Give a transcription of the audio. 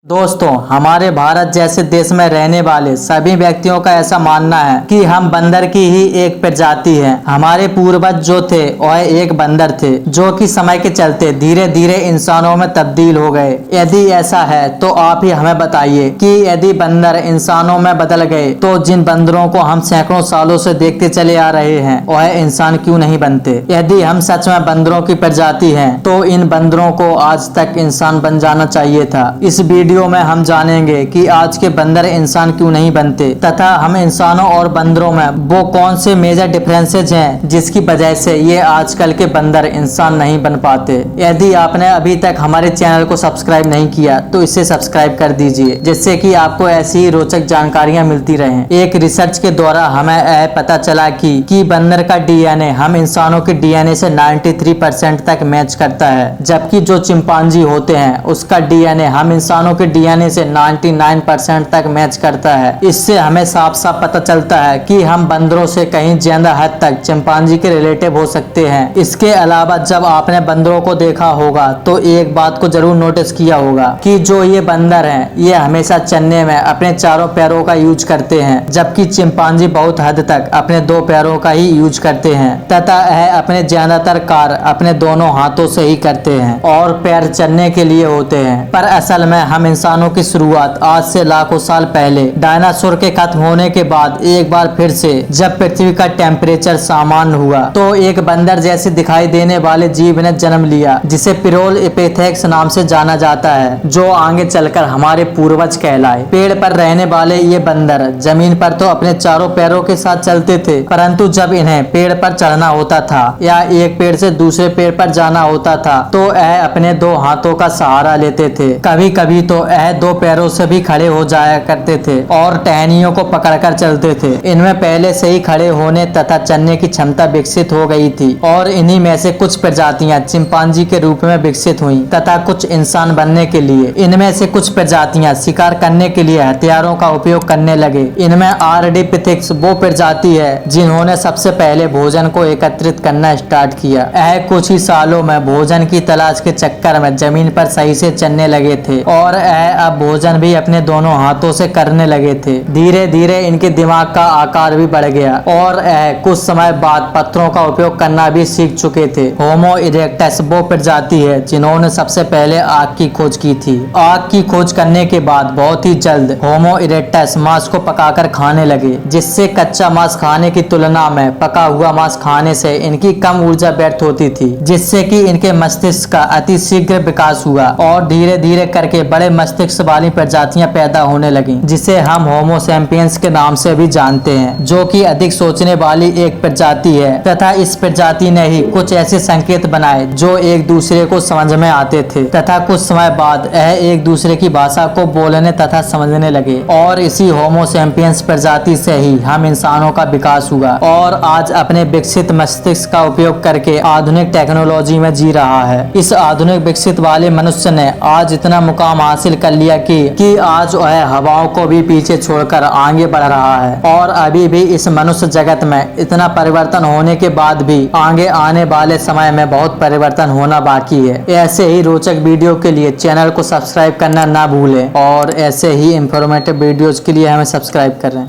दोस्तों, हमारे भारत जैसे देश में रहने वाले सभी व्यक्तियों का ऐसा मानना है कि हम बंदर की ही एक प्रजाति है। हमारे पूर्वज जो थे वह एक बंदर थे, जो कि समय के चलते धीरे धीरे इंसानों में तब्दील हो गए। यदि ऐसा है तो आप ही हमें बताइए कि यदि बंदर इंसानों में बदल गए तो जिन बंदरों को हम सैकड़ों सालों से देखते चले आ रहे हैं वह इंसान क्यों नहीं बनते। यदि हम सच में बंदरों की प्रजाति हैं तो इन बंदरों को आज तक इंसान बन जाना चाहिए था। इस वीडियो में हम जानेंगे कि आज के बंदर इंसान क्यों नहीं बनते तथा हम इंसानों और बंदरों में वो कौन से मेजर डिफरेंसेज हैं जिसकी वजह से ये आजकल के बंदर इंसान नहीं बन पाते। यदि आपने अभी तक हमारे चैनल को सब्सक्राइब नहीं किया तो इसे सब्सक्राइब कर दीजिए, जिससे कि आपको ऐसी ही रोचक जानकारियां मिलती रहें। एक रिसर्च के द्वारा हमें यह पता चला कि बंदर का डीएनए हम इंसानों के डीएनए से 93% तक मैच करता है, जबकि जो चिंपांजी होते हैं उसका डीएनए हम इंसानों के डीएनए से 99% तक मैच करता है। इससे हमें साफ साफ पता चलता है कि हम बंदरों से कहीं ज्यादा हद तक चिंपांजी के रिलेटिव हो सकते हैं। इसके अलावा जब आपने बंदरों को देखा होगा तो एक बात को जरूर नोटिस किया होगा कि जो ये बंदर हैं ये हमेशा चलने में अपने चारों पैरों का यूज करते हैं, जबकि चिंपांजी बहुत हद तक अपने दो पैरों का ही यूज करते हैं तथा यह अपने ज्यादातर कार्य अपने दोनों हाथों से ही करते हैं और पैर चलने के लिए होते हैं। पर असल में हम इंसानों की शुरुआत आज से लाखों साल पहले डायनासोर के खत्म होने के बाद एक बार फिर से जब पृथ्वी का टेम्परेचर सामान्य हुआ तो एक बंदर जैसे दिखाई देने वाले जीव ने जन्म लिया, जिसे पिरोलइपिथेकस नाम से जाना जाता है, जो आगे चलकर हमारे पूर्वज कहलाए। पेड़ पर रहने वाले ये बंदर जमीन पर तो अपने चारों पैरों के साथ चलते थे, परंतु जब इन्हें पेड़ पर चढ़ना होता था या एक पेड़ से दूसरे पेड़ पर जाना होता था तो यह अपने दो हाथों का सहारा लेते थे। कभी कभी तो यह दो पैरों से भी खड़े हो जाया करते थे और टहनियों को पकड़कर चलते थे। इनमें पहले से ही खड़े होने तथा चलने की क्षमता विकसित हो गई थी और इन्हीं में से कुछ प्रजातियां चिंपांजी के रूप में विकसित हुई तथा कुछ इंसान बनने के लिए। इनमें से कुछ प्रजातियां शिकार करने के लिए हथियारों का उपयोग करने लगे। इनमें आर्डिपिथेकस वो प्रजाति है जिन्होंने सबसे पहले भोजन को एकत्रित करना स्टार्ट किया। यह कुछ ही सालों में भोजन की तलाश के चक्कर में जमीन पर सही से चलने लगे थे और अब भोजन भी अपने दोनों हाथों से करने लगे थे। धीरे धीरे इनके दिमाग का आकार भी बढ़ गया और कुछ समय बाद पत्थरों का उपयोग करना भी सीख चुके थे। होमो इरेक्टस वो प्रजाति है जिन्होंने सबसे पहले आग की खोज की थी। आग की खोज करने के बाद बहुत ही जल्द होमो इरेक्टस मांस को पकाकर खाने लगे, जिससे कच्चा मांस खाने की तुलना में पका हुआ मांस खाने से इनकी कम ऊर्जा व्यर्थ होती थी, जिससे कि इनके मस्तिष्क का अति शीघ्र विकास हुआ और धीरे धीरे करके बड़े मस्तिष्क वाली प्रजातियां पैदा होने लगी, जिसे हम होमो सैपियंस के नाम से भी जानते हैं, जो कि अधिक सोचने वाली एक प्रजाति है। तथा इस प्रजाति ने ही कुछ ऐसे संकेत बनाए जो एक दूसरे को समझ में आते थे तथा कुछ समय बाद यह एक दूसरे की भाषा को बोलने तथा समझने लगे और इसी होमो सैपियंस प्रजाति से ही हम इंसानों का विकास हुआ और आज अपने विकसित मस्तिष्क का उपयोग करके आधुनिक टेक्नोलॉजी में जी रहा है। इस आधुनिक विकसित वाले मनुष्य ने आज इतना मुकाम हासिल कर लिया कि आज वह हवाओं को भी पीछे छोड़कर आगे बढ़ रहा है और अभी भी इस मनुष्य जगत में इतना परिवर्तन होने के बाद भी आगे आने वाले समय में बहुत परिवर्तन होना बाकी है। ऐसे ही रोचक वीडियो के लिए चैनल को सब्सक्राइब करना ना भूलें और ऐसे ही इंफॉर्मेटिव वीडियोज के लिए हमें सब्सक्राइब करें।